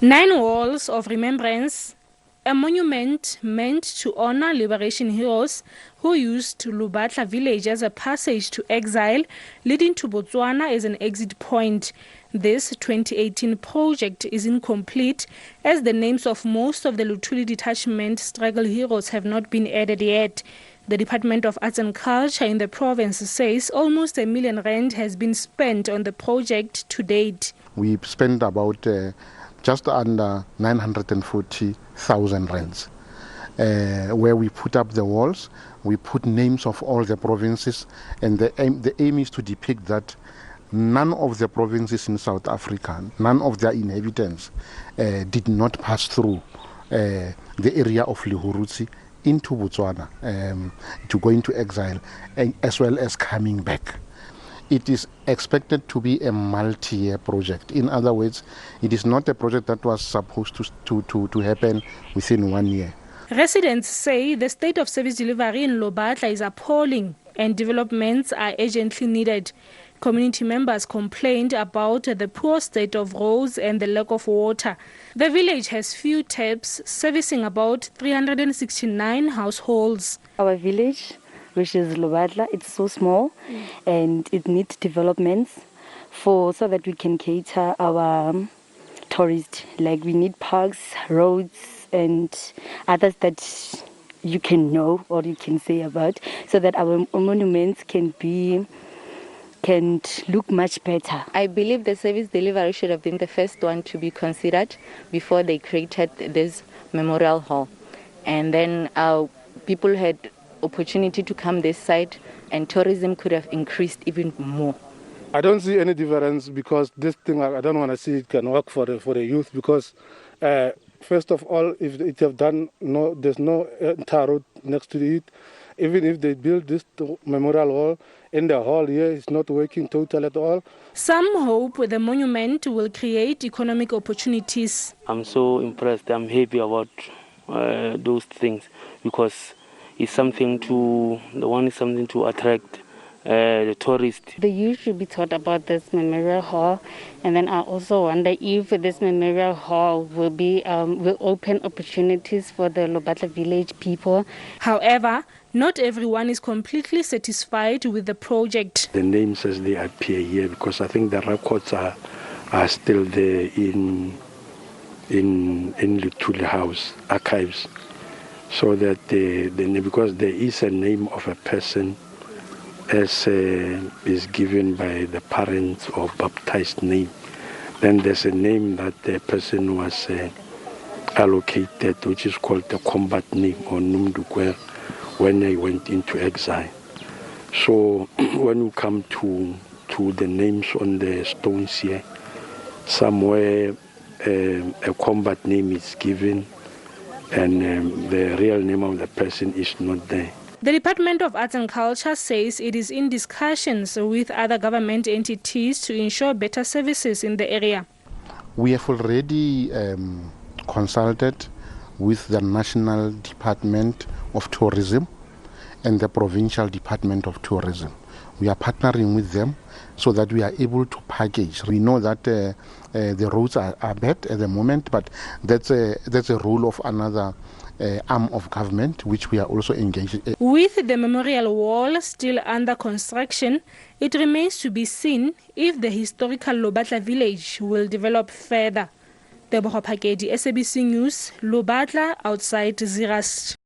9 walls of remembrance, a monument meant to honor liberation heroes who used Lubatla village as a passage to exile, leading to Botswana as an exit point. This 2018 project is incomplete as the names of most of the Lutuli detachment struggle heroes have not been added yet. The Department of Arts and Culture in the province says almost R1 million has been spent on the project to date. We spent about just under 940,000 rands, where we put up the walls, we put names of all the provinces, and the aim is to depict that none of the provinces in South Africa, none of their inhabitants did not pass through the area of Lihurutsi into Botswana to go into exile, as well as coming back. It is expected to be a multi-year project. In other words, it is not a project that was supposed to happen within 1 year. Residents say the state of service delivery in Lobatla is appalling and developments are urgently needed. Community members complained about the poor state of roads and the lack of water. The village has few taps, servicing about 369 households. Our village, which is Lobatla, it's so small and it needs developments so that we can cater our tourists. Like we need parks, roads and others that you can know or you can say about, so that our monuments can look much better. I believe the service delivery should have been the first one to be considered before they created this memorial hall. And then people had opportunity to come this side and tourism could have increased even more. I don't see any difference because this thing, I don't want to see it can work for the youth because first of all, if it have done, there's no tar road next to it. Even if they build this memorial hall, in the hall here, it's not working total at all. Some hope the monument will create economic opportunities. I'm so impressed. I'm happy about those things because it's something to attract the tourists. The youth should be taught about this memorial hall, and then I also wonder if this memorial hall will open opportunities for the Lobatla village people. However, not everyone is completely satisfied with the project. The names as they appear here, because I think the records are still there in Lutuli House archives, so that because there is a name of a person as is given by the parents or baptized name, then there's a name that the person was allocated, which is called the combat name or Numdukwer, when they went into exile. So when we come to the names on the stones here, somewhere a combat name is given and the real name of the person is not there. The Department of Arts and Culture says it is in discussions with other government entities to ensure better services in the area. We have already consulted with the National Department of Tourism and the Provincial Department of Tourism. We are partnering with them so that we are able to package. We know that the roads are bad at the moment, but that's a role of another arm of government, which we are also engaged in. With the memorial wall still under construction, it remains to be seen if the historical Lobatla village will develop further. Tebogo Phakedi, SABC News, Lobatla outside Zeerust.